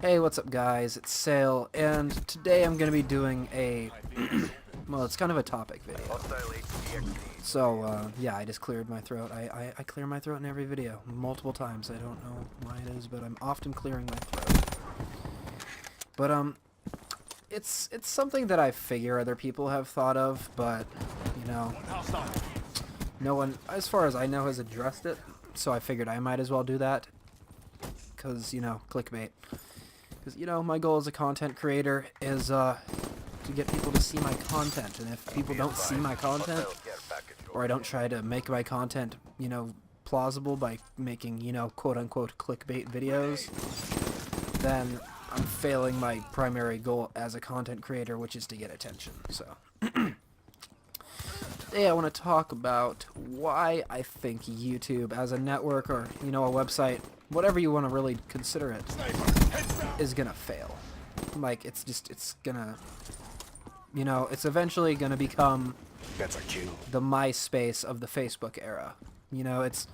Hey, what's up guys? It's Sale, and today I'm going to be doing a, well, it's kind of a topic video. So, yeah, I just cleared my throat. I clear my throat in every video, multiple times. I don't know why it is, but I'm often clearing my throat. But, it's something that I figure other people have thought of, but, you know, no one, as far as I know, has addressed it, so I figured I might as well do that, because, you know, clickbait. Because, you know, my goal as a content creator is to get people to see my content. And if people don't see my content, or I don't try to make my content, you know, plausible by making, you know, quote-unquote clickbait videos, then I'm failing my primary goal as a content creator, which is to get attention. So, today I want to talk about why I think YouTube as a network or, you know, a website, whatever you want to really consider it, is gonna fail. Like, it's gonna, you know, it's eventually gonna become the MySpace of the Facebook era. You know, it's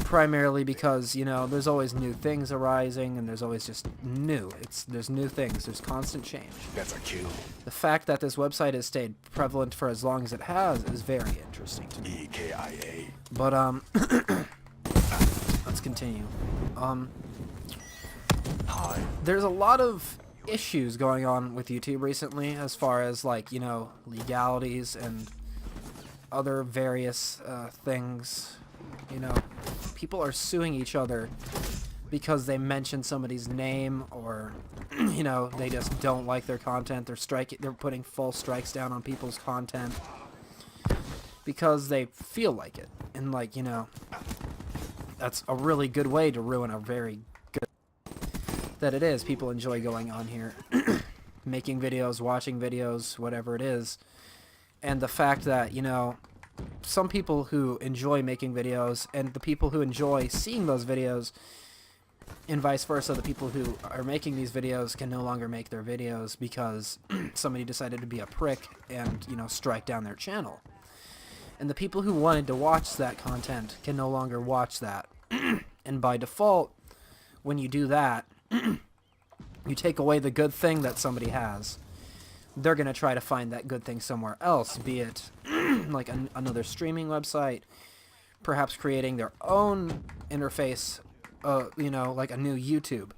primarily because, you know, there's always new things arising, and there's always just there's new things, there's constant change. The fact that this website has stayed prevalent for as long as it has is very interesting to me. But, let's continue. There's a lot of issues going on with YouTube recently as far as, like, you know, legalities and other various things. You know, people are suing each other because they mention somebody's name, or, you know, they just don't like their content. They're putting full strikes down on people's content because they feel like it. And, like, you know, that's a really good way to ruin a very good that it is. People enjoy going on here, making videos, watching videos, whatever it is. And the fact that, you know, some people who enjoy making videos and the people who enjoy seeing those videos, and vice versa, the people who are making these videos can no longer make their videos because somebody decided to be a prick and, you know, strike down their channel. And the people who wanted to watch that content can no longer watch that. And by default, when you do that, you take away the good thing that somebody has. They're going to try to find that good thing somewhere else, be it like another streaming website, perhaps creating their own interface, you know, like a new YouTube,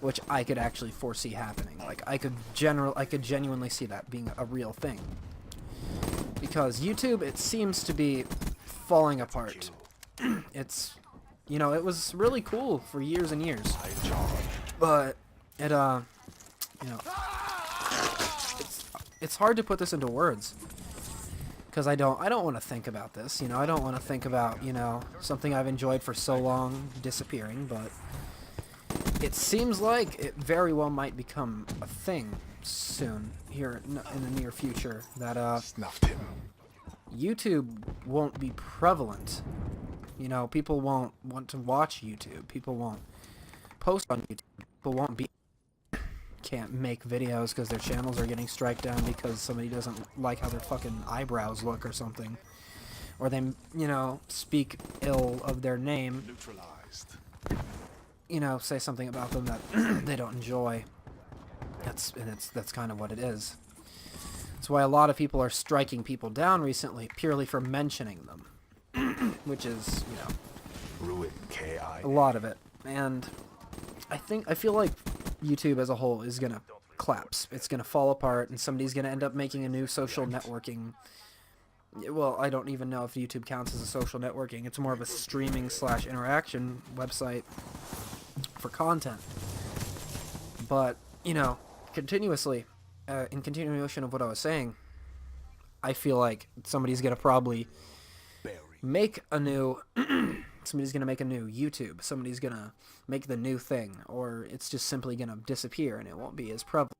which I could actually foresee happening. Like, I could genuinely see that being a real thing. Because YouTube, it seems to be falling apart. It's, you know, it was really cool for years and years, but it, you know, it's hard to put this into words, because I don't want to think about this, you know, I don't want to think about, you know, something I've enjoyed for so long disappearing, but it seems like it very well might become a thing soon, here in the near future, that, YouTube won't be prevalent. You know, people won't want to watch YouTube. People won't post on YouTube. People can't make videos because their channels are getting strike down because somebody doesn't like how their fucking eyebrows look or something. Or they, you know, speak ill of their name. You know, say something about them that they don't enjoy. That's kind of what it is. That's why a lot of people are striking people down recently, purely for mentioning them. Which is, you know, a lot of it. And I feel like YouTube as a whole is gonna collapse. It's gonna fall apart, and somebody's gonna end up making a new social networking. Well, I don't even know if YouTube counts as a social networking. It's more of a streaming / interaction website for content. But, you know, continuously, in continuation of what I was saying, I feel like somebody's gonna probably make a new somebody's gonna make a new YouTube. Somebody's gonna make the new thing, or it's just simply gonna disappear and it won't be as prevalent.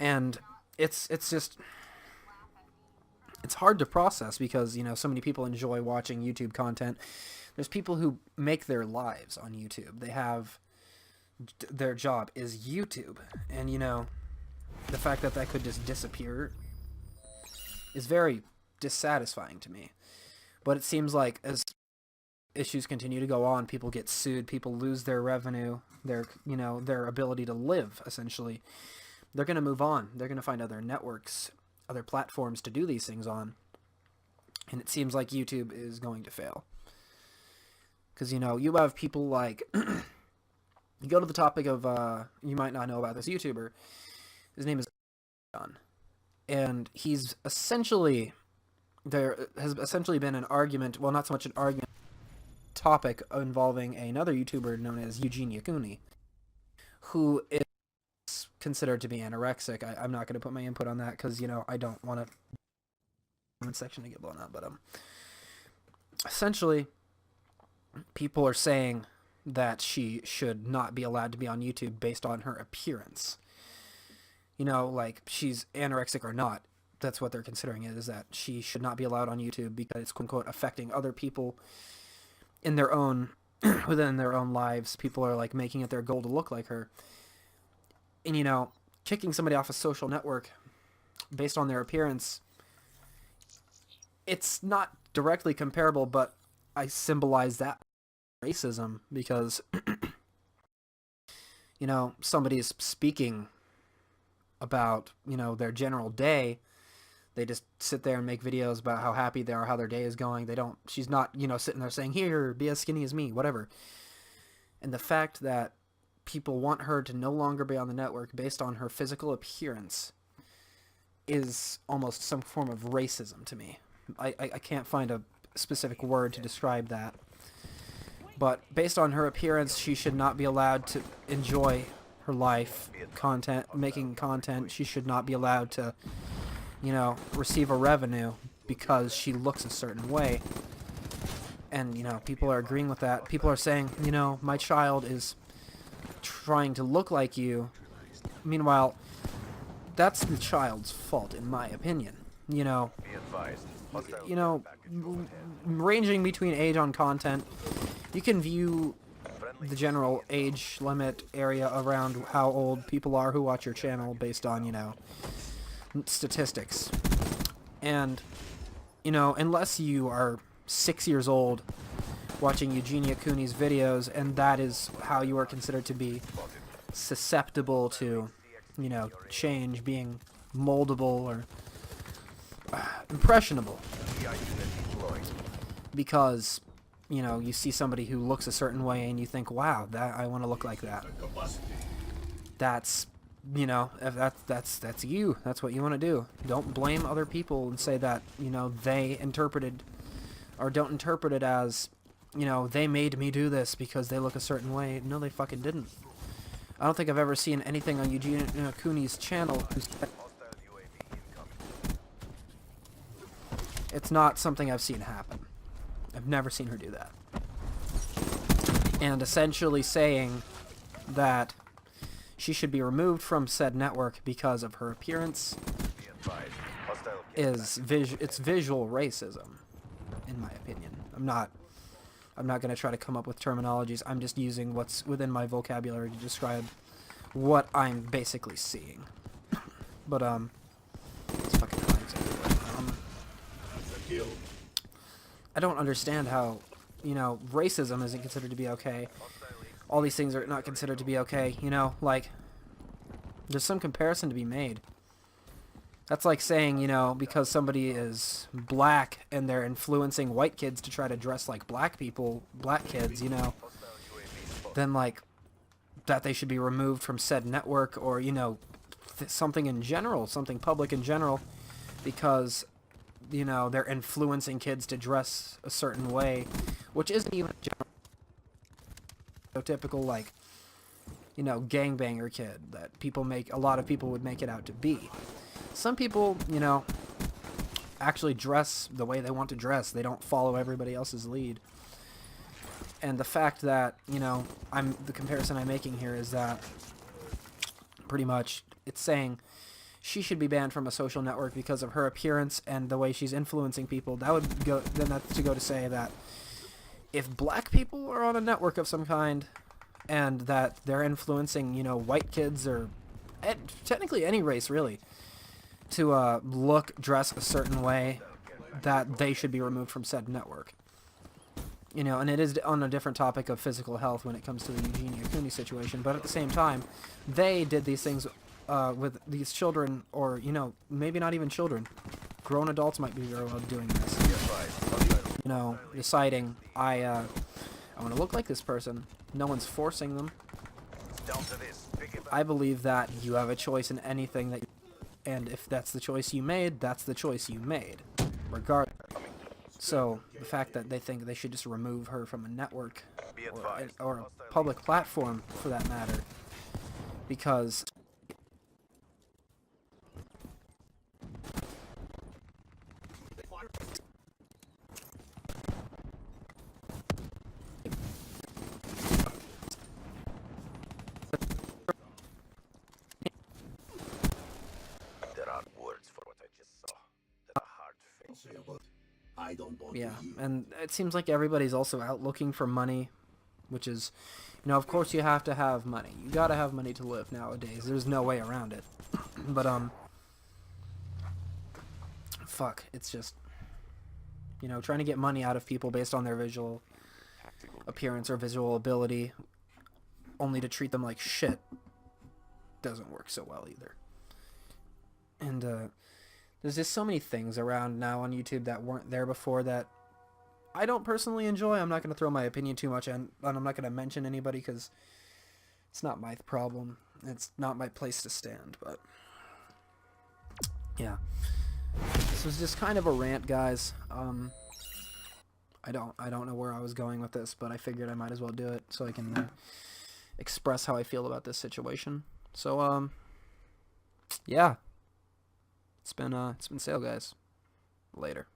And it's just, it's hard to process because, you know, so many people enjoy watching YouTube content. There's people who make their lives on YouTube. They have, their job is YouTube, and, you know, the fact that that could just disappear is very dissatisfying to me. But it seems like as issues continue to go on, people get sued, people lose their revenue, their, you know, their ability to live, essentially, they're going to move on. They're going to find other networks, other platforms to do these things on. And it seems like YouTube is going to fail. Because, you know, you have people like... you go to the topic of... you might not know about this YouTuber. His name is John. And he's essentially... There has essentially been an argument... Well, not so much an argument... topic involving another YouTuber known as Eugene Yakuni, who is considered to be anorexic. I'm not going to put my input on that because, you know, I don't want to comment section to get blown up, but essentially people are saying that she should not be allowed to be on YouTube based on her appearance. You know, like, she's anorexic or not, that's what they're considering it, is that she should not be allowed on YouTube because it's quote unquote affecting other people in their own within their own lives. People are like making it their goal to look like her. And, you know, kicking somebody off a social network based on their appearance, it's not directly comparable, but I symbolize that racism because, you know, somebody's speaking about, you know, their general day. They just sit there and make videos about how happy they are, how their day is going. They don't, she's not, you know, sitting there saying, here, be as skinny as me, whatever. And the fact that people want her to no longer be on the network based on her physical appearance is almost some form of racism to me. I can't find a specific word to describe that. But based on her appearance, she should not be allowed to enjoy her life, making content. She should not be allowed to, you know, receive a revenue because she looks a certain way. And, you know, people are agreeing with that. People are saying, you know, my child is trying to look like you. Meanwhile, that's the child's fault, in my opinion. You know, ranging between age on content, you can view the general age limit area around how old people are who watch your channel based on, you know, statistics. And, you know, unless you are 6 years old watching Eugene Yakuni's videos and that is how you are considered to be susceptible to, you know, change, being moldable or impressionable, because, you know, you see somebody who looks a certain way and you think, wow, that I want to look like that. That's, you know, if that's you. That's what you want to do. Don't blame other people and say that, you know, they interpreted, or don't interpret it as, you know, they made me do this because they look a certain way. No, they fucking didn't. I don't think I've ever seen anything on Eugene Yakuni's channel who's... It's not something I've seen happen. I've never seen her do that. And essentially saying that she should be removed from said network because of her appearance is it's visual racism, in my opinion. I'm not going to try to come up with terminologies. I'm just using what's within my vocabulary to describe what I'm basically seeing. But it's fucking flags everywhere. I don't understand how, you know, racism isn't considered to be okay. All these things are not considered to be okay, you know, like, there's some comparison to be made. That's like saying, you know, because somebody is black and they're influencing white kids to try to dress like black people, black kids, you know, then, like, that they should be removed from said network or, you know, something in general, something public in general, because, you know, they're influencing kids to dress a certain way, which isn't even a typical, like, you know, gangbanger kid that a lot of people would make it out to be. Some people, you know, actually dress the way they want to dress. They don't follow everybody else's lead. And the fact that, you know, the comparison I'm making here is that pretty much it's saying she should be banned from a social network because of her appearance and the way she's influencing people. That would go, then that's to go to say that if black people are on a network of some kind and that they're influencing, you know, white kids or technically any race really to dress a certain way, that they should be removed from said network. You know, and it is on a different topic of physical health when it comes to the Eugenia Cooney situation, but at the same time, they did these things with these children, or, you know, maybe not even children. Grown adults might be very well doing this. You know, deciding, I want to look like this person. No one's forcing them. I believe that you have a choice in anything that, and if that's the choice you made, that's the choice you made, regardless. So the fact that they think they should just remove her from a network or a public platform, for that matter, because There are words for what I just saw that are hard to face. I don't want yeah, and it seems like everybody's also out looking for money, which is, you know, of course you have to have money. You gotta have money to live nowadays. There's no way around it. But fuck, it's just, you know, trying to get money out of people based on their visual appearance or visual ability, only to treat them like shit, doesn't work so well either. And there's just so many things around now on YouTube that weren't there before that I don't personally enjoy. I'm not going to throw my opinion too much in, and I'm not going to mention anybody because it's not my problem. It's not my place to stand, but yeah. This was just kind of a rant, guys. I don't know where I was going with this, but I figured I might as well do it so I can express how I feel about this situation. So yeah. It's been Sale, guys. Later.